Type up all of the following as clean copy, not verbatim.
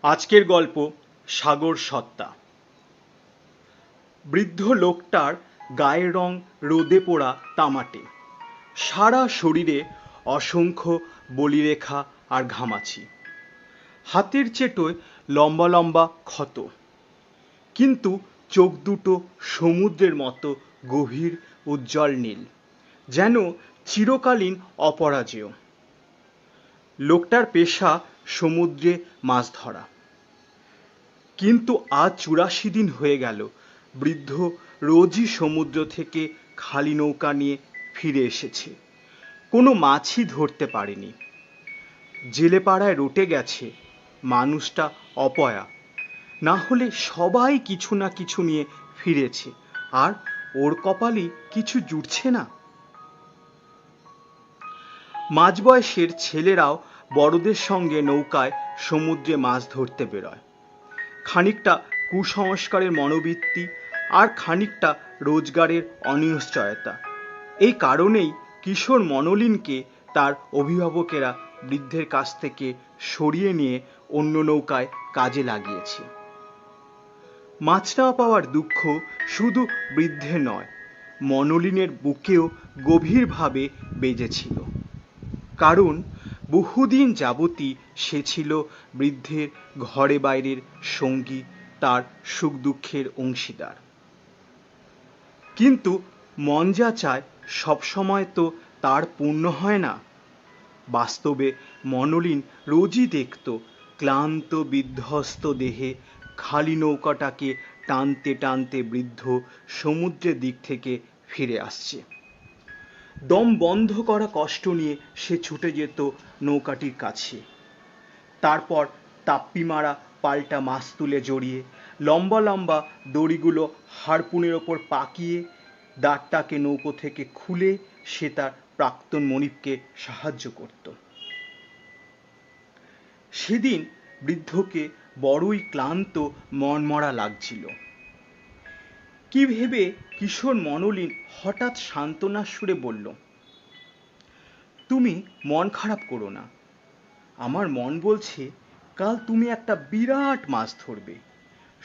আজকের গল্প সাগর সত্তা। বৃদ্ধ লোকটার গায়ের রং রোদে পোড়া তামাটে, সারা শরীরে অসংখ্য বলিরেখা আর ঘামাচি, হাতের চেটোয় লম্বা লম্বা ক্ষত, কিন্তু চোখ দুটো সমুদ্রের মতো গভীর উজ্জ্বল নীল, যেন চিরকালীন অপরাজেয়। লোকটার পেশা সমুদ্রে মাছ ধরা, কিন্তু আজ ৮৪ দিন হয়ে গেল বৃদ্ধ রোজই সমুদ্র থেকে খালি নৌকা নিয়ে ফিরে এসেছে, কোনো মাছই ধরতে পারেনি। জেলে পাড়ায় রটে গেছে মানুষটা অপয়া, না হলে সবাই কিছু না কিছু নিয়ে ফিরেছে, আর ওর কপালে কিছু জুটছে না। মাঝবয়সের ছেলেরাও বড়দের সঙ্গে নৌকায় সমুদ্রে মাছ ধরতে বেরোয়, খানিকটা কুসংস্কারের মনোবৃত্তি আর খানিকটা রোজগারের অনিশ্চয়তা। এই কারণেই কিশোর মনোলিনকে তার অভিভাবকেরা বৃদ্ধের কাছ থেকে সরিয়ে নিয়ে অন্য নৌকায় কাজে লাগিয়েছে। মাছ না পাওয়ার দুঃখ শুধু বৃদ্ধের নয়, মনোলিনের বুকেও গভীরভাবে বেজেছিল, কারণ বহুদিন যাবতই সে ছিল বৃদ্ধের ঘরে বাইরের সঙ্গী, তার সুখ দুঃখের অংশীদার। কিন্তু মন যা চায় সবসময় তো তার পূর্ণ হয় না। বাস্তবে মনোলিন রোজই দেখত ক্লান্ত বিধ্বস্ত দেহে খালি নৌকাটাকে টানতে টানতে বৃদ্ধ সমুদ্রের দিক থেকে ফিরে আসছে। দম বন্ধ করা কষ্ট নিয়ে সে ছুটে যেত নৌকাটির কাছে, তারপর তাপ্পি মারা পাল্টা মাছ তুলে জড়িয়ে লম্বা লম্বা দড়িগুলো হারপুনের ওপর পাকিয়ে দাঁড়টাকে নৌকো থেকে খুলে সে তার প্রাক্তন মনিবকে সাহায্য করত। সেদিন বৃদ্ধকে বড়ই ক্লান্ত মনমরা লাগছিল। কি ভেবে কিশোর মনোলিন হঠাৎ সান্ত্বনার সুরে বলল, তুমি মন খারাপ করো না, আমার মন বলছে কাল তুমি একটা বিরাট মাছ ধরবে,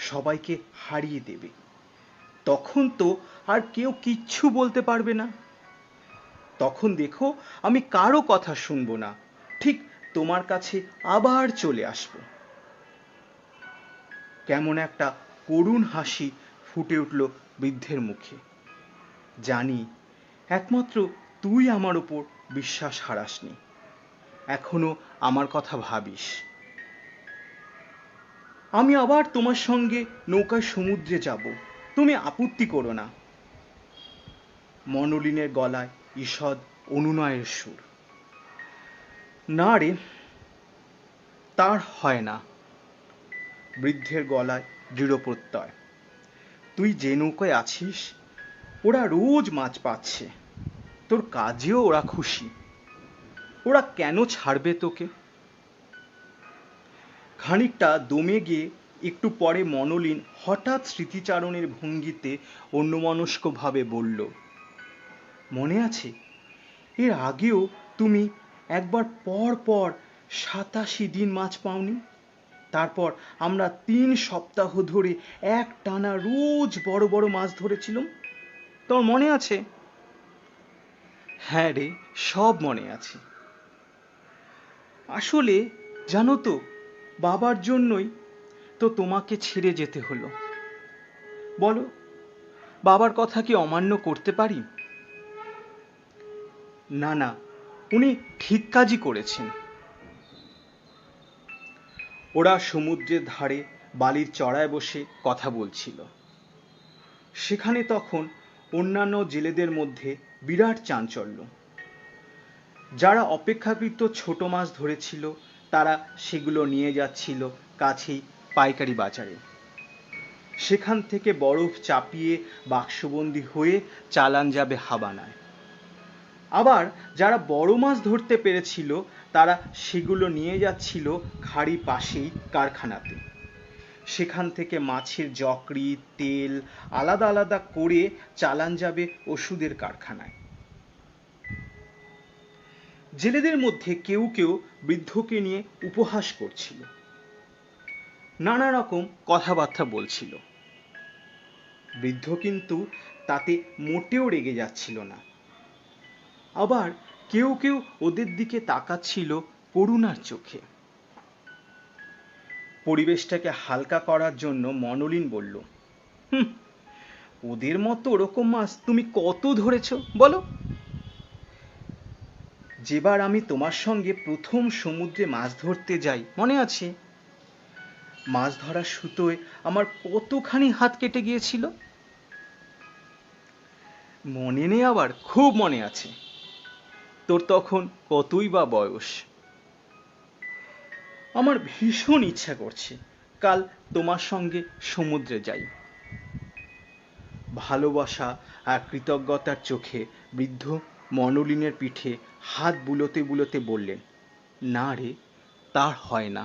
সবাইকে হারিয়ে দেবে, তখন তো আর কেউ কিচ্ছু বলতে পারবে না। তখন দেখো আমি কারো কথা শুনবো না, ঠিক তোমার কাছে আবার চলে আসবো। কেমন একটা করুণ হাসি ফুটে উঠল বৃদ্ধের মুখে। জানি একমাত্র তুই আমার ওপর বিশ্বাস হারাসনি, এখনো আমার কথা ভাবিস। আমি আবার তোমার সঙ্গে নৌকায় সমুদ্রে যাব, তুমি আপত্তি করো না। মনোলিনের গলায় ঈষৎ অনুনয়ের সুর। না রে, তার হয় না। বৃদ্ধের গলায় দৃঢ় প্রত্যয়। তুই যে নৌকায় আছিস ওরা রোজ মাছ পাচ্ছে, তোর কাজেও ওরা খুশি, ওরা কেন ছাড়বে তোকে? খানিকটা দমে গিয়ে একটু পরে মনোলিন হঠাৎ স্মৃতিচারণের ভঙ্গিতে অন্যমনস্কভাবে বলল, মনে আছে এর আগেও তুমি একবার পর পর ৮৭ দিন মাছ পাওনি? তারপর আমরা ৩ সপ্তাহ ধরে একটানা রোজ বড় বড় মাছ ধরেছিলাম, তোমার মনে আছে? হ্যাঁ রে, সব মনে আছে। আসলে জানো তো, বাবার জন্যই তো তোমাকে ছেড়ে যেতে হলো। বলো, বাবার কথা কি অমান্য করতে পারি? না না, উনি ঠিক কাজই করেছেন। ওরা সমুদ্রের ধারে বালির চড়ায় বসে কথা বলছিল। সেখানে তখন অন্যান্য জেলেদের মধ্যে বিরাট চাঞ্চল্য। যারা অপেক্ষাকৃত ছোট মাছ ধরেছিল তারা সেগুলো নিয়ে যাচ্ছিল কাছেই পাইকারি বাজারে। সেখান থেকে বরফ চাপিয়ে বাক্সবন্দি হয়ে চালান যাবে হাবানায়। আবার যারা বড় মাছ ধরতে পেরেছিল তারা সেগুলো নিয়ে যাচ্ছিল খাড়ি পাশেই কারখানাতে। সেখান থেকে মাছের যকৃৎ তেল আলাদা আলাদা করে চালান যাবে ওষুধের কারখানায়। জেলেদের মধ্যে কেউ কেউ বৃদ্ধকে নিয়ে উপহাস করছিল। নানা রকম কথাবার্তা বলছিল। বৃদ্ধ কিন্তু তাতে মোটেও রেগে যাচ্ছিল না। আবার কেউ কেউ ওদের দিকে তাকাচ্ছিল করুণার চোখে। পরিবেশটাকে হালকা করার জন্য মনোলিন বলল, হুম, ওদের মতো ওরকম মাছ তুমি কত ধরেছ বলো? যেবার আমি তোমার সঙ্গে প্রথম সমুদ্রে মাছ ধরতে যাই মনে আছে? মাছ ধরার সুতোয় আমার কতখানি হাত কেটে গিয়েছিল। মনে নেই? আবার খুব মনে আছে। তোর তখন কতই বা বয়স। আমার ভীষণ ইচ্ছা করছে কাল তোমার সঙ্গে সমুদ্রে যাই। ভালোবাসা আর কৃতজ্ঞতার চোখে বৃদ্ধ মনোলিনের পিঠে হাত বুলোতে বুলোতে বললেন, না রে, তার হয় না।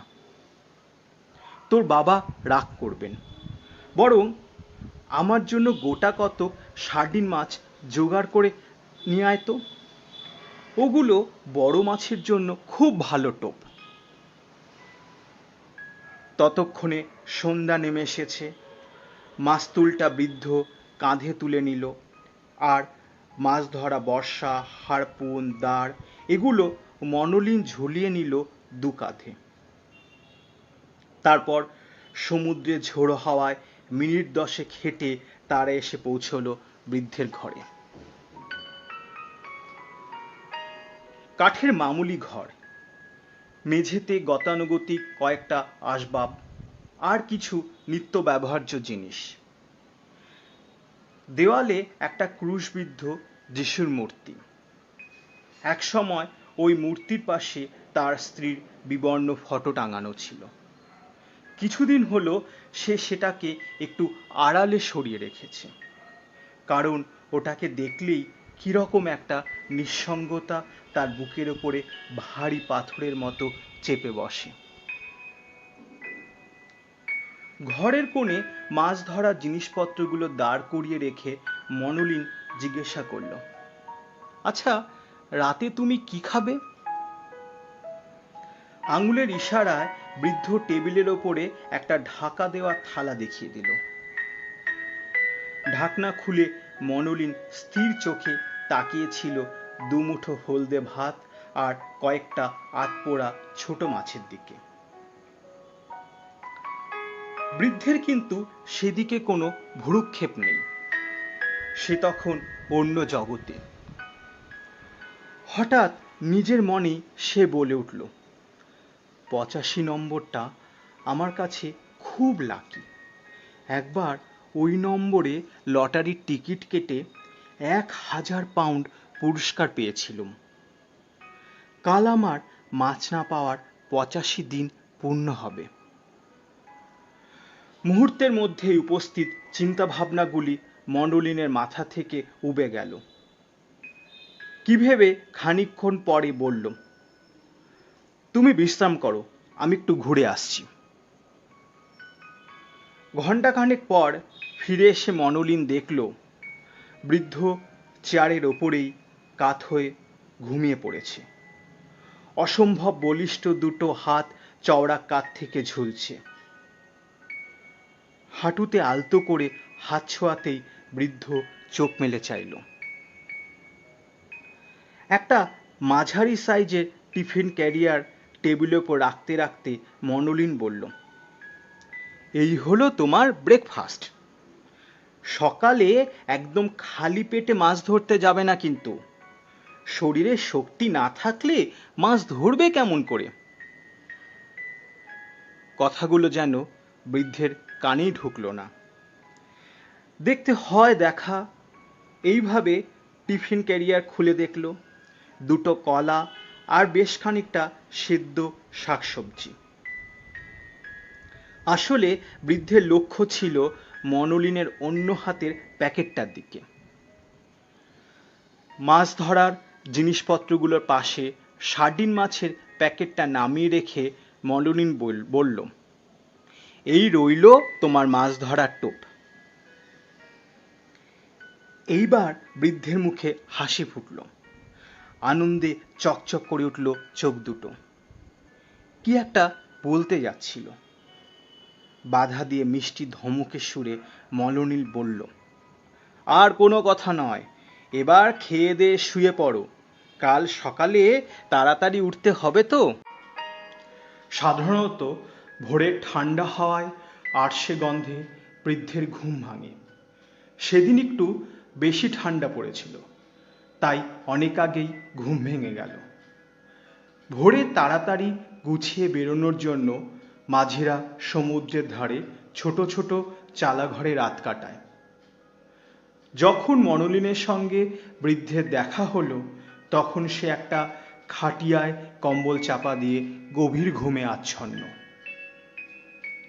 তোর বাবা রাগ করবেন। বরং আমার জন্য গোটা কতক সার্ডিন মাছ জোগাড় করে নিয়ে আয় তো। ওগুলো বড় মাছের জন্য খুব ভালো টোপ। ততক্ষণে সন্ধ্যা নেমে এসেছে। মাস্তুলটা বৃদ্ধ কাঁধে তুলে নিল, আর মাছ ধরা বর্শা, হারপুন, দাঁড় এগুলো মনোলিন ঝুলিয়ে নিল দু কাঁধে। তারপর সমুদ্রে ঝোড়ো হাওয়ায় মিনিট 10 হেঁটে তারা এসে পৌঁছলো বৃদ্ধের ঘরে। কাঠের মামুলি ঘর, মেঝেতে গতানুগতিক কয়েকটা আসবাব আর কিছু নিত্য ব্যবহার্য জিনিস। দেওয়ালে একটা ক্রুশবিদ্ধ যিশুর মূর্তি। এক সময় ওই মূর্তির পাশে তার স্ত্রীর বিবর্ণ ফটো টাঙানো ছিল। কিছুদিন হলো সে সেটাকে একটু আড়ালে সরিয়ে রেখেছে, কারণ ওটাকে দেখলেই কিরকম একটা নিঃসঙ্গতা তার বুকের ওপরে ভারী পাথরের মতো চেপে বসে। ঘরের কোণে মাছ ধরার জিনিসপত্রগুলো দাঁড় করিয়ে রেখে মনোলিন জিজ্ঞাসা করল, আচ্ছা, রাতে তুমি কি খাবে? আঙুলের ইশারায় বৃদ্ধ টেবিলের ওপরে একটা ঢাকা দেওয়া থালা দেখিয়ে দিল। ঢাকনা খুলে মনোলিন স্থির চোখে তাকিয়েছিল দুমুঠো হলদে ভাত আর কয়েকটা আধপোড়া ছোট মাছের দিকে। বৃদ্ধের কিন্তু সেদিকে কোনো ভ্রুক্ষেপ নেই। সে তখন অন্য জগতে। হঠাৎ নিজের মনে সে বলে উঠল, 85 নম্বরটা আমার কাছে খুব লাকি। একবার ওই নম্বরে লটারির টিকিট কেটে 1000 পাউন্ড পুরস্কার পেয়েছিলাম। কাল আমার মাছ না পাওয়ার 85 দিন পূর্ণ হবে। মুহূর্তের মধ্যেই উপস্থিত চিন্তাভাবনাগুলি মনোলিনের মাথা থেকে উবে গেল। কি ভেবে খানিকক্ষণ পরে বলল, তুমি বিশ্রাম করো, আমি একটু ঘুরে আসছি। ঘণ্টাখানেক পর ফিরে এসে মনোলিন দেখল বৃদ্ধ চেয়ারের ওপরেই কাত হয়ে ঘুমিয়ে পড়েছে। অসম্ভব বলিষ্ঠ দুটো হাত চওড়া কাঁধ থেকে ঝুলছে। হাঁটুতে আলতো করে হাত ছোঁয়াতেই বৃদ্ধ চোখ মেলে চাইল। একটা মাঝারি সাইজের টিফিন ক্যারিয়ার টেবিলের ওপর রাখতে রাখতে মনোলিন বলল, এই হলো তোমার ব্রেকফাস্ট। সকালে একদম খালি পেটে মাছ ধরতে যাবে না কিন্তু। শরীরে শক্তি না থাকলে মাছ ধরবে কেমন করে? কথাগুলো যেন বৃদ্ধের কানেই ঢুকলো না। দেখতে হয় দেখা। এইভাবে টিফিন ক্যারিয়ার খুলে দেখল, দুটো কলা আর বেশ খানিকটা সেদ্ধ শাকসবজি। আসলে বৃদ্ধের লক্ষ্য ছিল মনোলিনের অন্য হাতের প্যাকেটটার দিকে। মাছ ধরার জিনিসপত্রগুলোর পাশে সার্ডিন মাছের প্যাকেটটা নামিয়ে রেখে মনোলিন বলল, এই রইল তোমার মাছ ধরার টোপ। এইবার বৃদ্ধের মুখে হাসি ফুটল। আনন্দে চকচক করে উঠল চোখ দুটো। কি একটা বলতে যাচ্ছিল। বাধা দিয়ে মিষ্টি ধমকের সুরে মনোনীল বলল, আর কোনো কথা নয়, এবার খেয়ে দিয়ে শুয়ে পড়ো, কাল সকালে তাড়াতাড়ি উঠতে হবে তো। সাধারণত ভোরের ঠান্ডা হাওয়ায় আরশে গন্ধে বৃদ্ধের ঘুম ভাঙে। সেদিন একটু বেশি ঠান্ডা পড়েছিল, তাই অনেক আগেই ঘুম ভেঙে গেল। ভোরে তাড়াতাড়ি গুছিয়ে বেরোনোর জন্য মাঝিরা সমুদ্রের ধারে ছোট ছোট চালাঘরে রাত কাটায়। যখন মনোলিনের সঙ্গে বৃদ্ধের দেখা হলো, তখন সে একটা খাটিয়ায় কম্বল চাপা দিয়ে গভীর ঘুমে আচ্ছন্ন।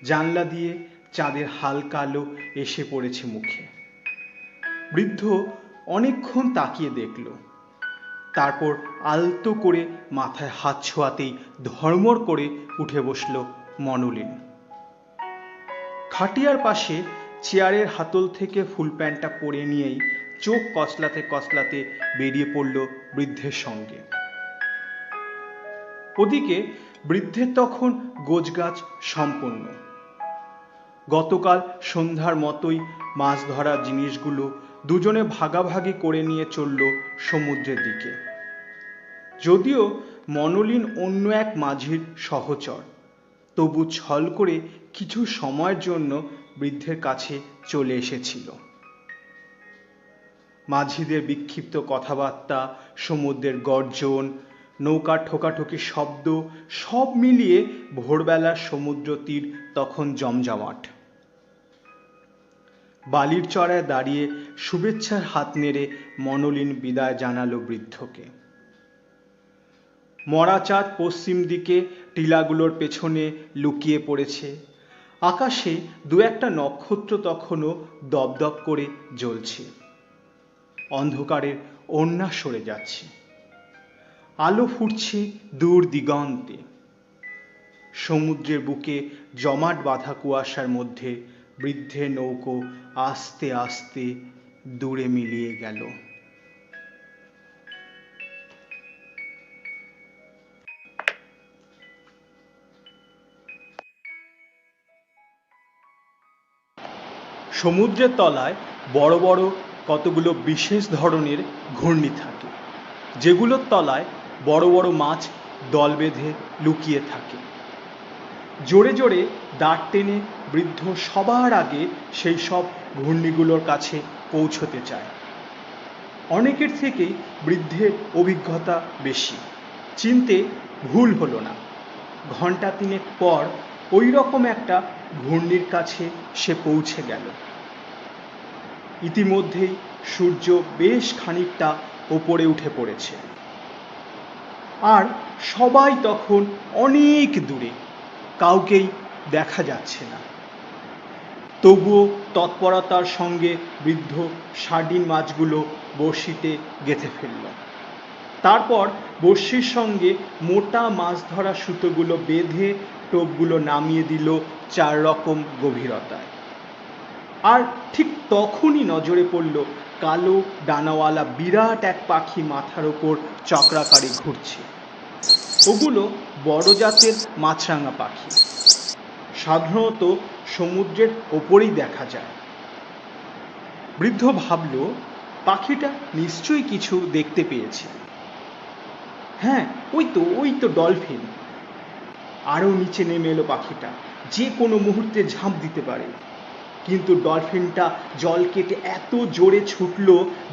জানলা দিয়ে চাঁদের হালকা আলো এসে পড়েছে মুখে। বৃদ্ধ অনেকক্ষণ তাকিয়ে দেখল, তারপর আলতো করে মাথায় হাত ছোঁয়াতেই ধড়মড় করে উঠে বসল মনোলিন। খাটিয়ার পাশে চেয়ারের হাতল থেকে ফুল প্যান্টটা পরে নিয়েই চোখ কচলাতে কচলাতে বেরিয়ে পড়ল বৃদ্ধের সঙ্গে। ওদিকে বৃদ্ধের তখন গোছগাছ সম্পন্ন। গতকাল সন্ধ্যার মতোই মাছ ধরার জিনিসগুলো দুজনে ভাগাভাগি করে নিয়ে চলল সমুদ্রের দিকে। যদিও মনোলিন অন্য এক মাঝির সহচর, তবু ছল করে কিছু সময়ের জন্য বৃদ্ধের কাছে চলে এসেছিল। মাঝিদের বিক্ষিপ্ত কথাবার্তা, সমুদ্রের গর্জন, নৌকার ঠোকাঠুকির শব্দ সব মিলিয়ে ভোরবেলার সমুদ্র তীর তখন জমজমাট। বালির চড়ায় দাঁড়িয়ে শুভেচ্ছার হাত নেড়ে মনোলিন বিদায় জানালো বৃদ্ধকে। মরা চাঁদ পশ্চিম দিকে টিলাগুলোর পেছনে লুকিয়ে পড়েছে। আকাশে দু একটা নক্ষত্র তখনও দপদপ করে জ্বলছে। অন্ধকারের ওড়না সরে যাচ্ছে, আলো ফুটছে দূর দিগন্তে। সমুদ্রের বুকে জমাট বাঁধা কুয়াশার মধ্যে বৃদ্ধের নৌকো আস্তে আস্তে দূরে মিলিয়ে গেল। সমুদ্রের তলায় বড় বড় কতগুলো বিশেষ ধরনের ঘূর্ণি থাকে, যেগুলোর তলায় বড় বড় মাছ দল বেঁধে লুকিয়ে থাকে। জোরে জোরে দাঁড় টেনে বৃদ্ধ সবার আগে সেই সব ঘূর্ণিগুলোর কাছে পৌঁছতে চায়। অনেকের থেকেই বৃদ্ধের অভিজ্ঞতা বেশি, চিনতে ভুল হলো না। ঘন্টা তিনেক পর ওই রকম একটা ঘূর্ণির কাছে সে পৌঁছে গেল। ইতিমধ্যেই সূর্য বেশ খানিকটা ওপরে উঠে পড়েছে, আর সবাই তখন অনেক দূরে, কাউকেই দেখা যাচ্ছে না। তবুও তৎপরতার সঙ্গে বৃদ্ধ সার্ডিন মাছগুলো বড়শিতে গেঁথে ফেলল। তারপর বড়শির সঙ্গে মোটা মাছ ধরা সুতোগুলো বেঁধে টোপগুলো নামিয়ে দিল 4 রকম গভীরতায়। আর ঠিক তখনই নজরে পড়ল কালো ডানাওয়ালা বিরাট এক পাখি মাথার ওপর চক্রাকারে ঘুরছে। ওগুলো বড় জাতের মাছরাঙা পাখি, সাধারণত সমুদ্রের ওপরেই দেখা যায়। বৃদ্ধ ভাবল, পাখিটা নিশ্চয়ই কিছু দেখতে পেয়েছে। হ্যাঁ, ওই তো ডলফিন। আরও নিচে নেমে এলো পাখিটা, যে কোনো মুহূর্তে ঝাঁপ দিতে পারে। কিন্তু ডলফিনটা জল কেটে এত জোরে ছুটল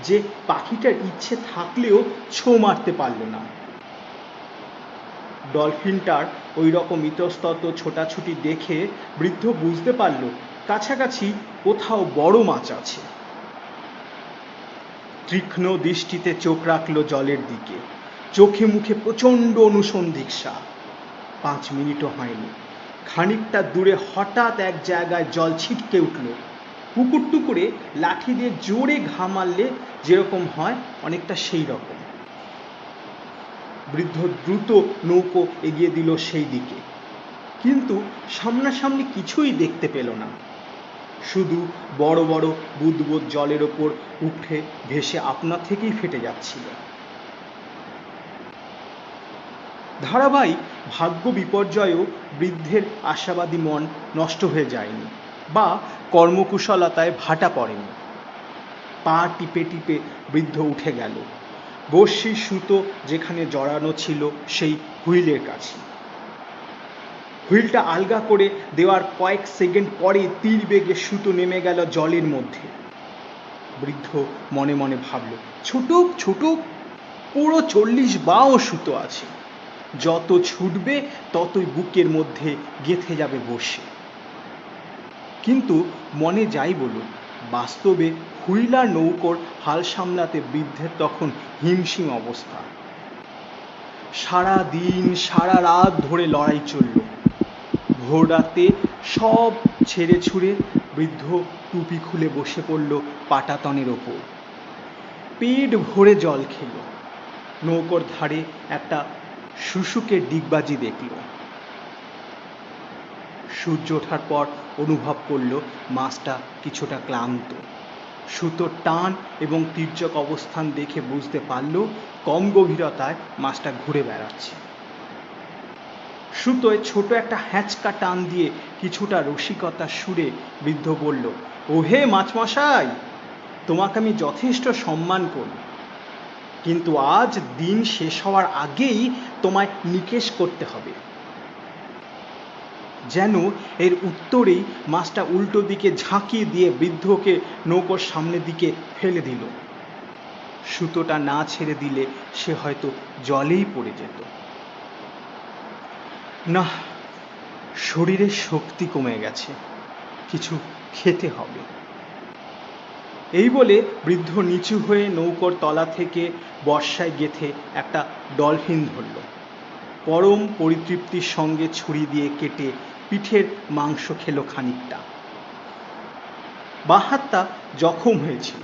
যে পাখিটার ইচ্ছে থাকলেও ছো মারতে পারল না। ডলফিনটার ওই রকম ইতস্তত ছোটাছুটি দেখে বৃদ্ধ বুঝতে পারল কাছাকাছি কোথাও বড় মাছ আছে। তীক্ষ্ণ দৃষ্টিতে চোখ রাখল জলের দিকে, চোখে মুখে প্রচণ্ড অনুসন্ধিৎসা। 5 মিনিটও হয়নি, খানিকটা দূরে হঠাৎ এক জায়গায় জল ছিটকে উঠল। পুকুর টুকুরে লাঠি দিয়ে জোরে ঘা মারলে যেরকম হয়, অনেকটা সেই রকম। বৃদ্ধ দ্রুত নৌকো এগিয়ে দিল সেই দিকে, কিন্তু সামনাসামনি কিছুই দেখতে পেল না। শুধু বড় বড় বুদবুদ জলের ওপর উঠে ভেসে আপনা থেকেই ফেটে যাচ্ছিল। ধারাবাহিক ভাগ্য বিপর্যয়েও বৃদ্ধের আশাবাদী মন নষ্ট হয়ে যায়নি বা কর্মকুশলতায় ভাটা পড়েনি। পা টিপে টিপে বৃদ্ধ উঠে গেল বড়শির সুতো যেখানে জড়ানো ছিল সেই হুইলের কাছে। হুইলটা আলগা করে দেওয়ার কয়েক সেকেন্ড পরে তীর বেগে সুতো নেমে গেল জলের মধ্যে। বৃদ্ধ মনে মনে ভাবল, ছুটুক ছুটুক, পুরো 40 বাও সুতো আছে, যত ছুটবে ততই বুকের মধ্যে গেঁথে যাবে বসে। কিন্তু মনে যাই বলুন, বাস্তবে হুইল আর নৌকোর হাল সামলাতে বৃদ্ধের তখন হিমশিম অবস্থা। সারা দিন সারা রাত ধরে লড়াই চলল। ভোর রাতে সব ছেড়ে ছুড়ে বৃদ্ধ টুপি খুলে বসে পড়ল পাটাতনের ওপর। পেট ভরে জল খেল। নৌকোর ধারে একটা শুশুকের ডিগবাজি দেখল। সূর্য ওঠার পর অনুভব করল মাছটা কিছুটা ক্লান্ত। সুতোর টান এবং তির্যক অবস্থান দেখে বুঝতে পারল কম গভীরতায় মাছটা ঘুরে বেড়াচ্ছে। সুতোয় ছোট একটা হ্যাঁচকা টান দিয়ে কিছুটা রসিকতার সুরে বৃদ্ধ বলল, ওহে মাছমশাই, তোমাকে আমি যথেষ্ট সম্মান করি, কিন্তু আজ দিন শেষ হওয়ার আগেই তোমায় নিকেশ করতে হবে। যেন এর উত্তরেই মাছটা উল্টো দিকে ঝাঁকিয়ে দিয়ে বৃদ্ধকে নৌকোর সামনের দিকে ফেলে দিল। সুতোটা না ছেড়ে দিলে সে হয়তো জলেই পড়ে যেত। না, শরীরের শক্তি কমে গেছে, কিছু খেতে হবে। এই বলে বৃদ্ধ নিচু হয়ে নৌকোর তলা থেকে বর্ষায় গেঁথে একটা ডলফিন ধরল। পরম পরিতৃপ্তির সঙ্গে ছুরি দিয়ে কেটে পিঠের মাংস খেলো খানিকটা। বাঁ হাতটা জখম হয়েছিল।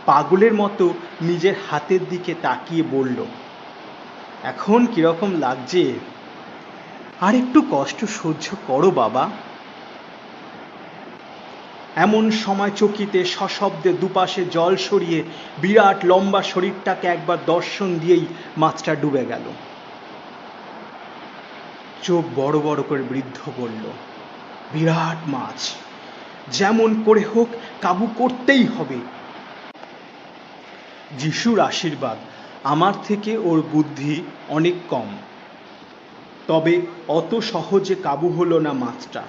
পাগলের মতো নিজের হাতের দিকে তাকিয়ে বলল, এখন কিরকম লাগছে? আর একটু কষ্ট সহ্য করো বাবা। এমন সময় চকিতে সশব্দে দুপাশে জল সরিয়ে বিরাট লম্বা শরীরটাকে একবার দর্শন দিয়েই মাছটা ডুবে গেল। চোখ বড় বড় করে বৃদ্ধ বলল, বিরাট মাছ, যেমন করে হোক কাবু করতেই হবে। যিশুর আশীর্বাদ, আমার থেকে ওর বুদ্ধি অনেক কম, তবে অত সহজে কাবু হলো না মাছটা।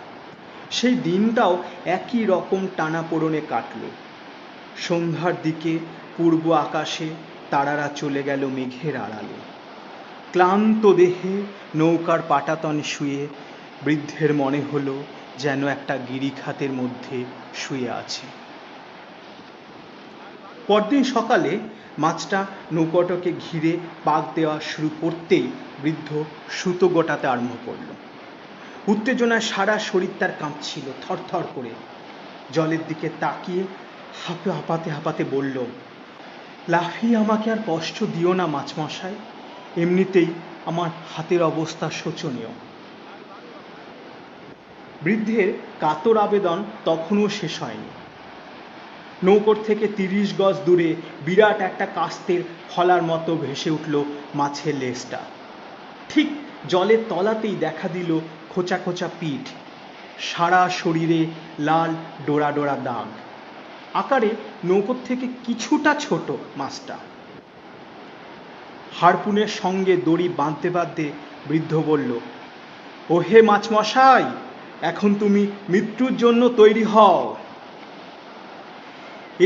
সেই দিনটাও একই রকম টানাপোড়েনে কাটল। সন্ধ্যার দিকে পূর্ব আকাশে তারারা চলে গেল মেঘের আড়ালে। ক্লান্ত দেহে নৌকার পাটাতনে শুয়ে বৃদ্ধের মনে হলো যেন একটা গিরিখাতের মধ্যে শুয়ে আছে। পরদিন সকালে মাছটা নৌকাটাকে ঘিরে পাক দেওয়া শুরু করতেই বৃদ্ধ সুতো গোটাতে আরম্ভ করল। উত্তেজনায় সারা শরীর তার কাঁপছিল থরথর করে। জলের দিকে তাকিয়ে হাঁপাতে হাঁপাতে বলল, লাফিয়ে আমাকে আর কষ্ট দিও না মাছমশাই, এমনিতেই আমার হাতের অবস্থা শোচনীয়। বৃদ্ধের কাতর আবেদন তখনও শেষ হয়নি। নৌকোর থেকে 30 গজ দূরে বিরাট একটা কাস্তের ফলার মতো ভেসে উঠল মাছের লেজটা। ঠিক জলের তলাতেই দেখা দিল খোঁচা খোঁচা পিঠ, সারা শরীরে লাল ডোরা ডোরা দাগ। আকারে নৌকোর থেকে কিছুটা ছোট মাছটা। হারপুনের সঙ্গে দড়ি বাঁধতে বাঁধতে বৃদ্ধ বলল, ওহে মাছমশাই, এখন তুমি মৃত্যুর জন্য তৈরি হও।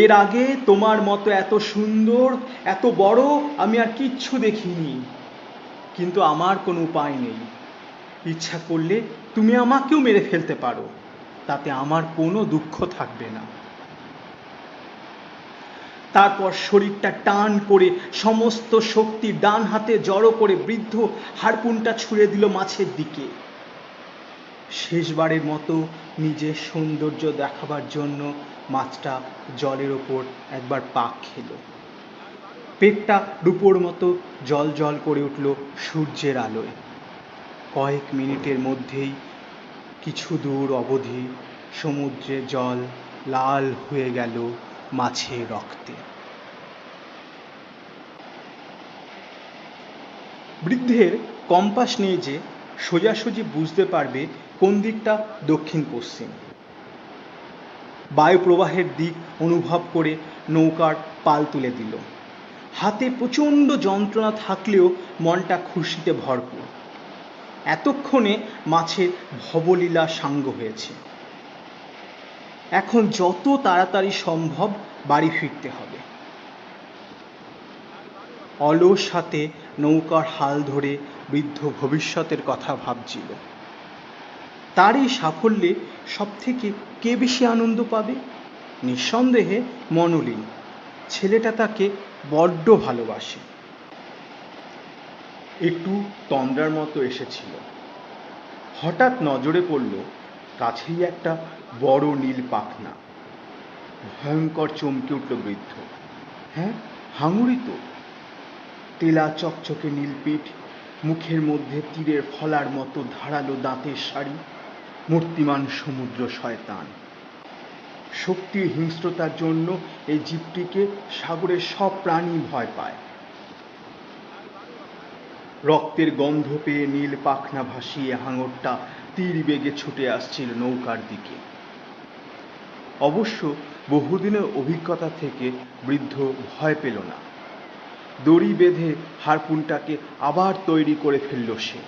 এর আগে তোমার মতো এত সুন্দর এত বড় আমি আর কিচ্ছু দেখিনি, কিন্তু আমার কোনো উপায় নেই। ইচ্ছা করলে তুমি আমাকেও মেরে ফেলতে পারো, তাতে আমার কোনো দুঃখ থাকবে না। তারপর শরীরটা টান করে সমস্ত শক্তি ডান হাতে জড়ো করে বৃদ্ধ হারপুনটা ছুঁড়ে দিল মাছের দিকে। শেষবারের মতো নিজের সৌন্দর্য দেখাবার জন্য মাছটা জলের ওপর একবার পাক খেল। পেটটা রূপোর মতো জল জল করে উঠল সূর্যের আলোয়। কয়েক মিনিটের মধ্যেই কিছু দূর অবধি সমুদ্রের জল লাল হয়ে গেল মাছের রক্তে। বৃদ্ধের কম্পাস নেই যে সোজাসুজি বুঝতে পারবে কোন দিকটা দক্ষিণ পশ্চিম। বায়ু প্রবাহের দিক অনুভব করে নৌকার পাল তুলে দিল। হাতে প্রচণ্ড যন্ত্রণা থাকলেও মনটা খুশিতে ভরপুর। এতক্ষণে মাছের ভবলীলা সাঙ্গ হয়েছে। এখন যত তাড়াতাড়ি সম্ভব বাড়ি ফিরতে হবে। অলস হাতে নৌকার হাল ধরে বৃদ্ধ ভবিষ্যতের কথা ভাবছিল। তার এই সাফল্যে সবথেকে কে বেশি আনন্দ পাবে? নিঃসন্দেহে মনোলিন। ছেলেটা তাকে বড্ড ভালোবাসে। একটু তন্দ্রার মতো এসেছিল। হঠাৎ নজরে পড়ল কাছেই একটা বড় নীল পাখনা। ভয়ঙ্কর চমকে উঠল বৃদ্ধ। হ্যাঁ, হাঙুরই তো। তেলা চকচকে নীলপিঠ, মুখের মধ্যে তীরের ফলার মতো ধারালো দাঁতের সারি, মূর্তিমান সমুদ্র শয়তান। শক্তির হিংস্রতার জন্য এই জীবটিকে সাগরের সব প্রাণী ভয় পায়। রক্তের গন্ধ পেয়ে নীল পাখনা ভাসিয়ে হাঙরটা তীর বেগে ছুটে আসছিল নৌকার দিকে। অবশ্য বহুদিনের অভিজ্ঞতা থেকে বৃদ্ধ ভয় পেল না। দড়ি বেঁধে হারপুনটাকে আবার তৈরি করে ফেলল সে।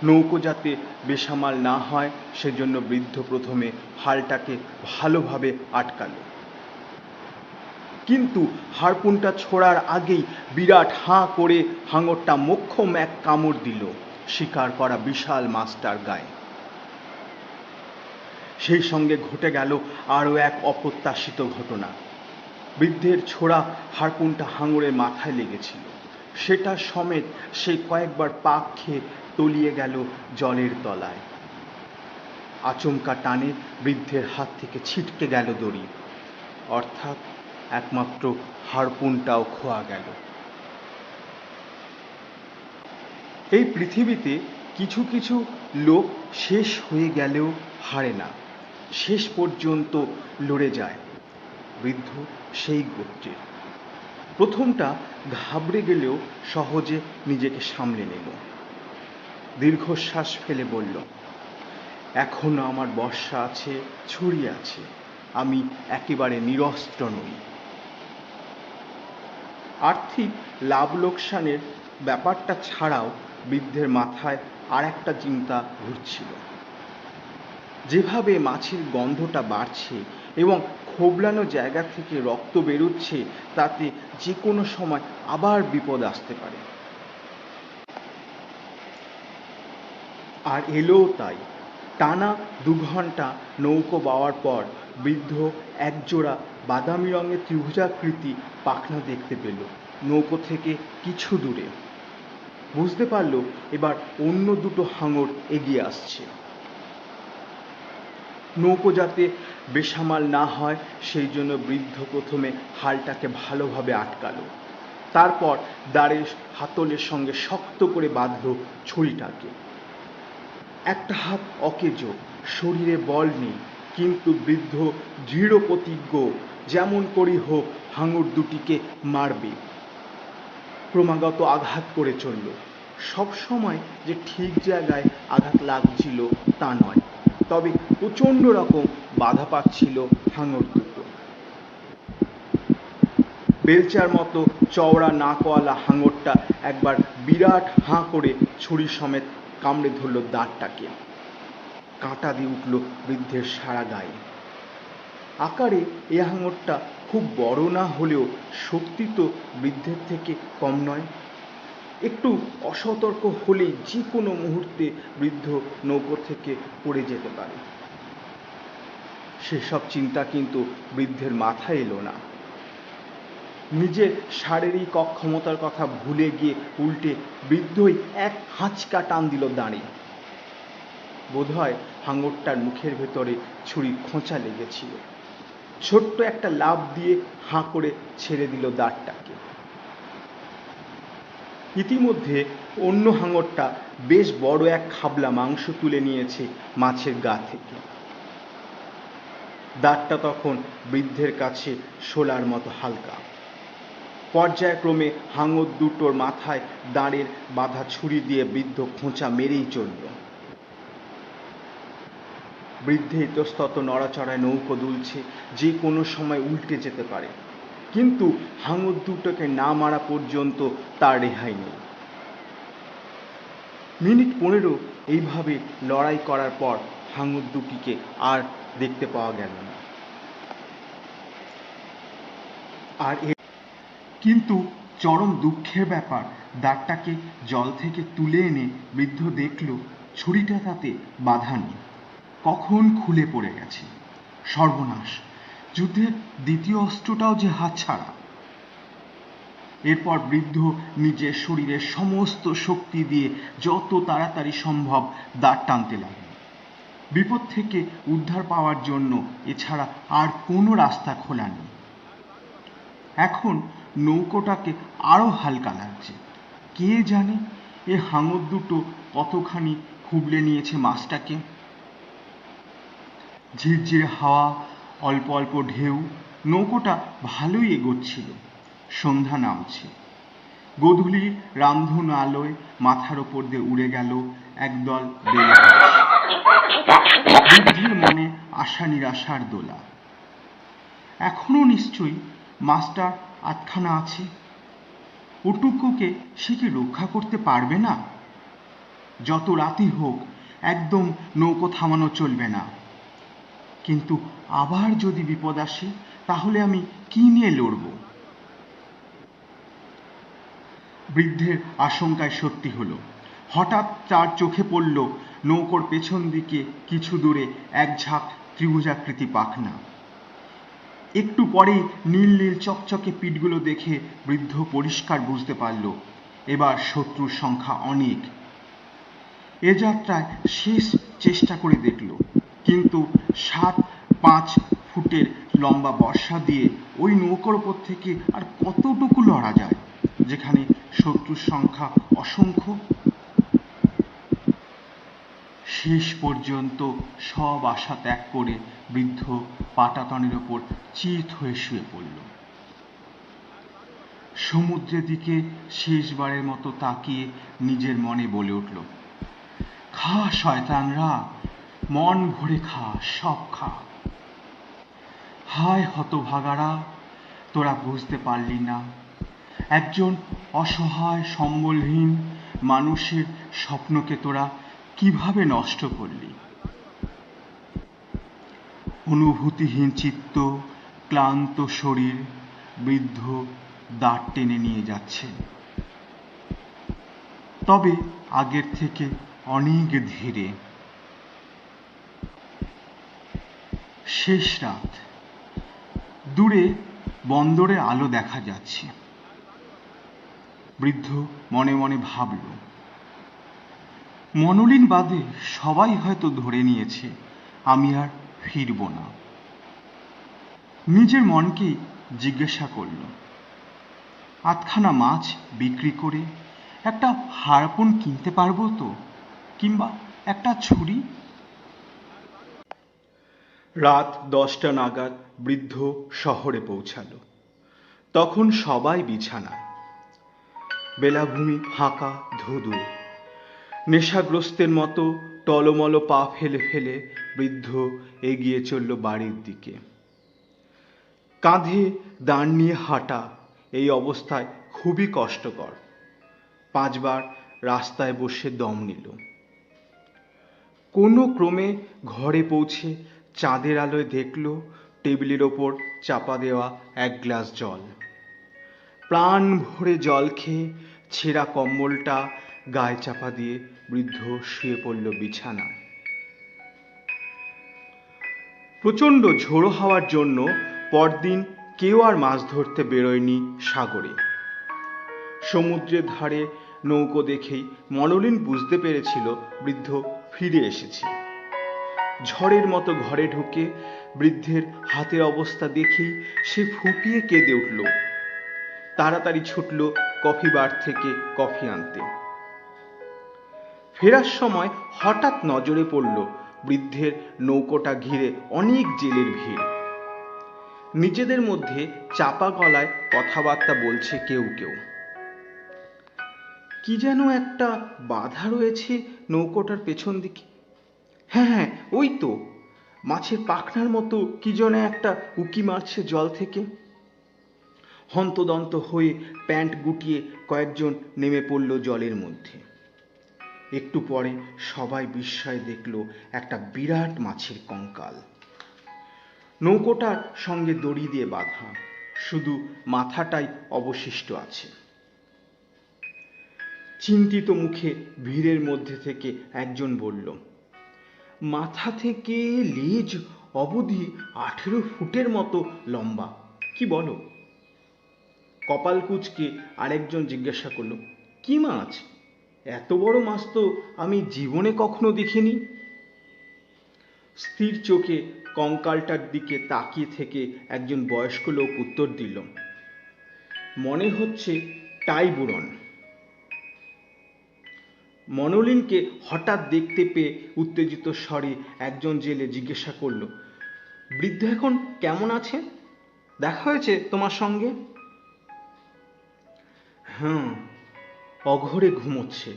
নৌকো যাতে বেসামাল না হয় সেজন্য বৃদ্ধ প্রথমে হালটাকে ভালোভাবে আটকাল। কিন্তু হারপুনটা ছোড়ার আগেই বিরাট হাঁ করে হাঙরটা মোক্ষম এক কামড় দিল শিকার করা বিশাল মাছটার গায়ে। সেই সঙ্গে ঘটে গেল আরও এক অপ্রত্যাশিত ঘটনা। বৃদ্ধের ছোড়া হারপুনটা হাঙরের মাথায় লেগেছিল। সেটা সমেত সে কয়েকবার পাক খেয়ে তলিয়ে গেল জলের তলায়। আচমকা টানে বৃদ্ধের হাত থেকে ছিটকে গেল দড়ি, অর্থাৎ একমাত্র হারপুনটাও খোয়া গেল। এই পৃথিবীতে কিছু কিছু লোক শেষ হয়ে গেলেও হারে না, শেষ পর্যন্ত লড়ে যায়। বৃদ্ধ সেই গোত্রের। প্রথমটা ঘাবড়ে গেলেও সহজে নিজেকে সামলে নিল। দীর্ঘশ্বাস ফেলে বলল, এখনো আমার বর্শা আছে, ছুরি আছে, আমি একেবারে নিরস্ত্র নই। আর্থিক লাভ লোকসানের ব্যাপারটা ছাড়াও বৃদ্ধের মাথায় আর একটা চিন্তা ঘুরছিল। যেভাবে মাছের গন্ধটা বাড়ছে এবং খোবলানো জায়গা থেকে রক্ত বেরোচ্ছে, তাতে যে কোনো সময় আবার বিপদ আসতে পারে। আর এলোও তাই। টানা 2 ঘন্টা নৌকো বাওয়ার পর বৃদ্ধ একজোড়া বাদামি রঙের ত্রিভুজাকৃতি পাখনা দেখতে পেল নৌকো থেকে কিছু দূরে। বুঝতে পারল এবার অন্য দুটো হাঙর এগিয়ে আসছে। নৌকো যাতে বেসামাল না হয় সেই জন্য বৃদ্ধ প্রথমে হালটাকে ভালোভাবে আটকালো। তারপর দাঁড়ের হাতলের সঙ্গে শক্ত করে বাঁধল ছুরিটাকে। একটা হাত অকেজো, শরীরে বল নেই, কিন্তু বৃদ্ধ দৃঢ় প্রতিজ্ঞ, যেমন করেই হোক হাঙর দুটিকে মারবে। ক্রমাগত আঘাত করে চলল। সব সময় যে ঠিক জায়গায় আঘাত লাগছিল তা নয়, তবে প্রচণ্ড রকম বাধা পাচ্ছিল হাঙর দুটো। বেলচার মতো চওড়া নাকওয়ালা হাঙরটা একবার বিরাট হাঁ করে ছুরি সমেত কামড়ে ধরল দাঁতটাকে। কাঁটা দিয়ে উঠল বৃদ্ধের সারা গায়ে। আকারে এ হাঙরটা খুব বড় না হলেও শক্তি তো বৃদ্ধের থেকে কম নয়। একটু অসতর্ক হলেই যে কোনো মুহূর্তে বৃদ্ধ নৌকো থেকে পড়ে যেতে পারে। সেসব চিন্তা কিন্তু বৃদ্ধের মাথায় এলো না। নিজের শারীরিক অক্ষমতার কথা ভুলে গিয়ে উল্টে বৃদ্ধই এক হাঁচকা টান দিল দাঁড়িয়ে। বোধহয় হাঙরটার মুখের ভেতরে ছুরির খোঁচা লেগেছিল। ছোট্ট একটা লাফ দিয়ে হাঁ করে ছেড়ে দিল দাঁতটাকে। ইতিমধ্যে অন্য হাঙরটা বেশ বড় এক খাবলা মাংস তুলে নিয়েছে মাছের গা থেকে। দাঁতটা তখন বৃদ্ধের কাছে শোলার মতো হালকা। পর্যায়ক্রমে হাঙর দুটোর মাথায় দাঁড়ের বাঁধা ছুরি দিয়ে বৃদ্ধ খোঁচা মেরেই চলল। বৃদ্ধের ইতস্তত নড়াচড়ায় নৌকো দুলছে, যে কোনো সময় উল্টে যেতে পারে, কিন্তু হাঙর দুটোকে না মারা পর্যন্ত তার রেহাই নেই। মিনিট 15 এইভাবে লড়াই করার পর হাঙর দুটিকে আর দেখতে পাওয়া গেল না। আর কিন্তু চরম দুঃখের ব্যাপার, দাঁতটাকে জল থেকে তুলে এনে বৃদ্ধ দেখল ছুরিটা তাতে বাঁধা নেই, কখন খুলে পড়ে গেছে। সর্বনাশ, যুদ্ধের দ্বিতীয় অস্ত্রটাও যে হাতছাড়া। এরপর বৃদ্ধ নিজের শরীরের সমস্ত শক্তি দিয়ে যত তাড়াতাড়ি সম্ভব দাঁত টানতে লাগল। বিপদ থেকে উদ্ধার পাওয়ার জন্য এছাড়া আর কোনো রাস্তা খোলা নেই। এখন নৌকোটাকে আরো হালকা লাগছে। কে জানে এ হাঙর দুটো কতখানি খুবলে নিয়েছে মাছটাকে। ঝিরঝিরে হাওয়া, অল্প অল্প ঢেউ, নৌকোটা ভালোই এগোচ্ছিল। সন্ধ্যা নামছে। গোধূলির রামধনু আলোয় মাথার ওপর দিয়ে উড়ে গেল একদল বেলগাছ। বৃদ্ধের মনে আশা নিরাশার দোলা। এখনো নিশ্চয়ই মাস্টার আধখানা আছে। ওটুকুকে সে কি রক্ষা করতে পারবে না? যত রাতই হোক, একদম নৌকো থামানো চলবে না। কিন্তু আবার যদি বিপদ আসে, তাহলে আমি কি নিয়ে লড়ব? বৃদ্ধের আশঙ্কায় সত্যি হলো। হঠাৎ তার চোখে পড়ল নৌকোর পেছন দিকে কিছু দূরে এক ঝাঁক ত্রিভুজাকৃতি পাখনা। একটু পরে নীল নীল চকচকে পিঠগুলো দেখে বৃদ্ধ পরিষ্কার বুঝতে পারল এবার শত্রুর সংখ্যা অনেক। এ যাত্রায় শেষ চেষ্টা করে দেখল, কিন্তু 7-5 ফুটের লম্বা বর্শা দিয়ে ওই নৌকার ওপর থেকে আর কতটুকু লড়া যায়, যেখানে শত্রুর সংখ্যা অসংখ্য। শেষ পর্যন্ত সব আশা ত্যাগ করে বৃদ্ধ পাটাতনের ওপর চিত হয়ে শুয়ে পড়ল। সমুদ্রের দিকে শেষবারের মতো তাকিয়ে নিজের মনে বলে উঠল, খা শয়তানরা, মন ভরে খা, সব খা। হায় হতভাগারা, তোরা বুঝতে পারলি না একজন অসহায় সম্বলহীন মানুষের স্বপ্নকে তোরা কিভাবে নষ্ট করলি। অনুভূতিহীন চিত্ত, ক্লান্ত শরীর, বৃদ্ধ দাঁত টেনে নিয়ে যাচ্ছে, তবে আগের থেকে অনেক ধীরে। শেষ রাত। দূরে বন্দরে আলো দেখা যাচ্ছে। বৃদ্ধ মনে মনে ভাবল, মনোলিন বাদে সবাই হয়তো ধরে নিয়েছে আমি আর ফিরব না। নিজের মনকে জিজ্ঞাসা করল, আধখানা মাছ বিক্রি করে একটা হারপুন কিনতে পারবো তো, কিংবা একটা ছুরি? রাত 10টা নাগাদ বৃদ্ধ শহরে পৌঁছালো। তখন সবাই বিছানায়। বেলাভূমি ফাঁকা, ধুধু। নেশাগ্রস্তের মতো টলমল পা ফেলে ফেলে বৃদ্ধ এগিয়ে চলল বাড়ির দিকে। কাঁধে দাঁড় নিয়ে হাঁটা এই অবস্থায় খুবই কষ্টকর। 5 বার রাস্তায় বসে দম নিল। কোনো ক্রমে ঘরে পৌঁছে চাঁদের আলোয় দেখল টেবিলের ওপর চাপা দেওয়া 1 গ্লাস জল। প্রাণ ভরে জল খেয়ে ছেঁড়া কম্বলটা গায়ে চাপা দিয়ে বৃদ্ধ শুয়ে পড়ল বিছানায়। প্রচণ্ড ঝোড়ো হওয়ার জন্য পরদিন কেউ আর মাছ ধরতে বেরোয়নি সাগরে। সমুদ্রের ধারে নৌকো দেখেই মনোলিন বুঝতে পেরেছিল বৃদ্ধ ফিরে এসেছে। ঝড়ের মতো ঘরে ঢুকে বৃদ্ধের হাতের অবস্থা দেখেই সে ফুঁপিয়ে কেঁদে উঠল। তাড়াতাড়ি ছুটল কফি বার থেকে কফি আনতে। ফেরার সময় হঠাৎ নজরে পড়ল বৃদ্ধের নৌকোটা ঘিরে অনেক জেলের ভিড়। নিজেদের মধ্যে চাপা গলায় কথাবার্তা বলছে কেউ কেউ। কি যেন একটা বাধা রয়েছে নৌকোটার পেছন দিকে। হ্যাঁ হ্যাঁ, ওই তো মাছের পাখনার মতো কি যেন একটা উকি মারছে জল থেকে। হন্তদন্ত হয়ে প্যান্ট গুটিয়ে কয়েকজন নেমে পড়ল জলের মধ্যে। একটু পরে সবাই বিস্ময়ে দেখল একটা বিরাট মাছের কঙ্কাল। নৌকোটার সঙ্গে দড়ি দিয়ে বাঁধা, শুধু মাথাটাই অবশিষ্ট আছে। চিন্তিত মুখে ভিড়ের মধ্যে থেকে একজন বলল, মাথা থেকে লেজ অবধি 18 ফুটের মতো লম্বা, কি বলো? কপাল কুঁচকে আরেকজন জিজ্ঞাসা করল, কি মাছ? এত বড় মাছ তো আমি জীবনে কখনো দেখিনি। স্থির চোখে কঙ্কালটার দিকে তাকিয়ে থেকে একজন বয়স্ক লোক উত্তর দিল, মনে হচ্ছে টাইবুরন। মনোলিনকে হঠাৎ দেখতে পেয়ে উত্তেজিত স্বরে একজন জেলে জিজ্ঞাসা করল, বৃদ্ধ এখন কেমন আছে? দেখা হয়েছে তোমার সঙ্গে? হ্যাঁ, অঘরে ঘুমোচ্ছে,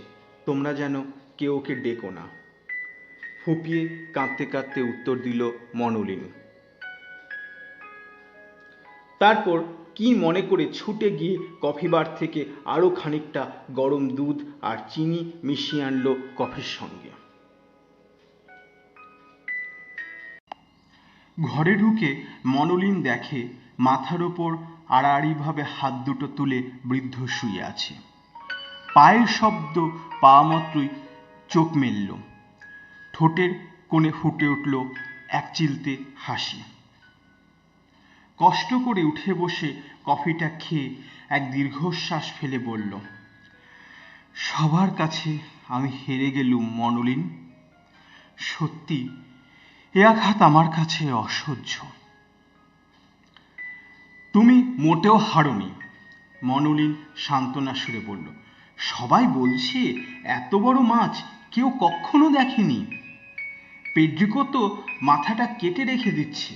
তোমরা যেন কেউ ওকে ডেকো না। ফুপিয়ে কাঁদতে কাঁদতে উত্তর দিল মনোলিন। তারপর কি মনে করে ছুটে গিয়ে কফি বার থেকে আরো খানিকটা গরম দুধ আর চিনি মিশিয়ে আনলো কফির সঙ্গে। ঘরে ঢুকে মনোলিন দেখে মাথার ওপর আড়াআড়িভাবে হাত দুটো তুলে বৃদ্ধ শুয়ে আছে। পায়ের শব্দ পাওয়া মাত্রই চোখ মেলল, ঠোঁটের কোণে ফুটে উঠল এক চিলতে হাসি। কষ্ট করে উঠে বসে কফিটা খেয়ে এক দীর্ঘশ্বাস ফেলে বলল, সবার কাছে আমি হেরে গেলুম মনোলিন। সত্যি এ আঘাত আমার কাছে অসহ্য। তুমি মোটেও হারোনি, মনোলিন সান্ত্বনা সুরে বলল। সবাই বলছে এত বড় মাছ কেউ কখনো দেখেনি। পেড্রিকো তো মাথাটা কেটে রেখে দিচ্ছে।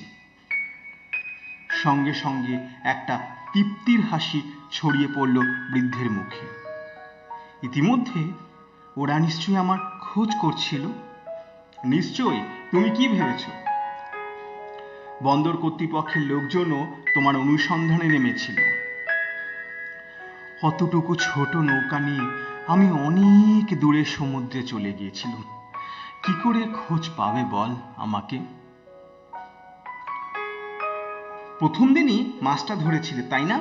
সঙ্গে সঙ্গে একটা তৃপ্তির হাসি ছড়িয়ে পড়ল বৃদ্ধের মুখে। ইতিমধ্যে ওরা নিশ্চয়ই আমার খোঁজ করছিল। নিশ্চয়ই, তুমি কি ভেবেছ? বন্দর কর্তৃপক্ষের লোকজনও তোমার অনুসন্ধানে নেমেছিল। অতটুকু ছোট নৌকা নিয়ে আমি অনেক দূরে সমুদ্রে চলে গিয়েছিলাম। কি করে খোঁজ পাবে বল আমাকে? প্রথম দিনই মাছটা ধরেছিলে, তাই না?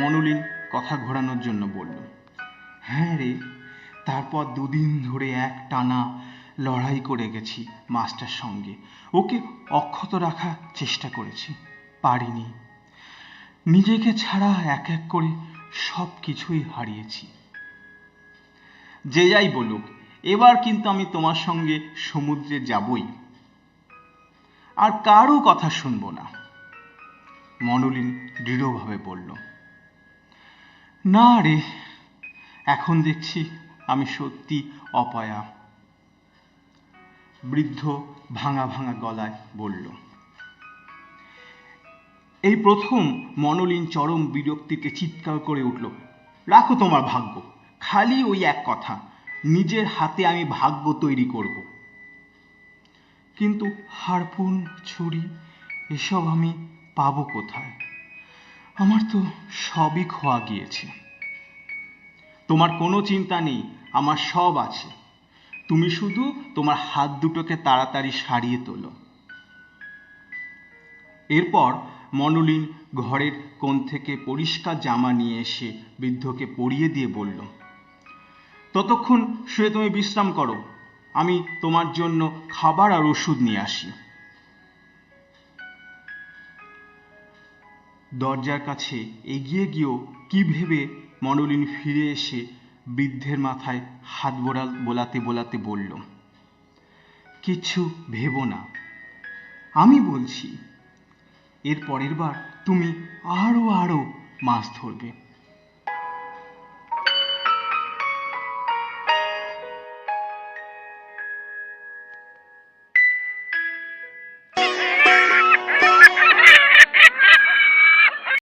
মনোলিন কথা ঘোরানোর জন্য বলল। হ্যাঁ রে, তারপর 2 দিন ধরে এক টানা লড়াই করে গেছি মাছটার সঙ্গে। ওকে অক্ষত রাখার চেষ্টা করেছি, পারিনি। নিজেকে ছাড়া এক এক করে সব কিছুই হারিয়েছি। যে যাই বলুক, এবার কিন্তু আমি তোমার সঙ্গে সমুদ্রে যাবই, আর কারও কথা শুনবো না, মনোলিন দৃঢ়ভাবে বলল। না রে, এখন দেখছি আমি সত্যি অপয়া, বৃদ্ধ ভাঙা ভাঙা গলায় বলল। এই প্রথম মনোলিন চরম বিরক্তিতে চিৎকার করে উঠল, রাখো তোমার ভাগ্য, খালি ওই এক কথা, নিজের হাতে আমি ভাগ্য তৈরি করব। কিন্তু হারপুন, ছুরি এসব আমি পাবো কোথায়? আমার তো সবই খোয়া গিয়েছে। তোমার কোনো চিন্তা নেই, আমার সব আছে। তুমি শুধু তোমার হাত দুটোকে তাড়াতাড়ি সারিয়ে তোলো। এরপর মনোলিন ঘরের কোণ থেকে পরিষ্কার জামা নিয়ে এসে বৃদ্ধকে পরিয়ে দিয়ে বলল, ততক্ষণ শুয়ে তুমি বিশ্রাম করো, আমি তোমার জন্য খাবার আর ওষুধ নিয়ে আসি। দরজার কাছে এগিয়ে গিয়েও কি ভেবে মনোলিন ফিরে এসে বৃদ্ধের মাথায় হাত বোলাতে বোলাতে বলল, কিচ্ছু ভেবো না, আমি বলছি, এর পরের বার তুমি আরো আরো মাছ ধরবে।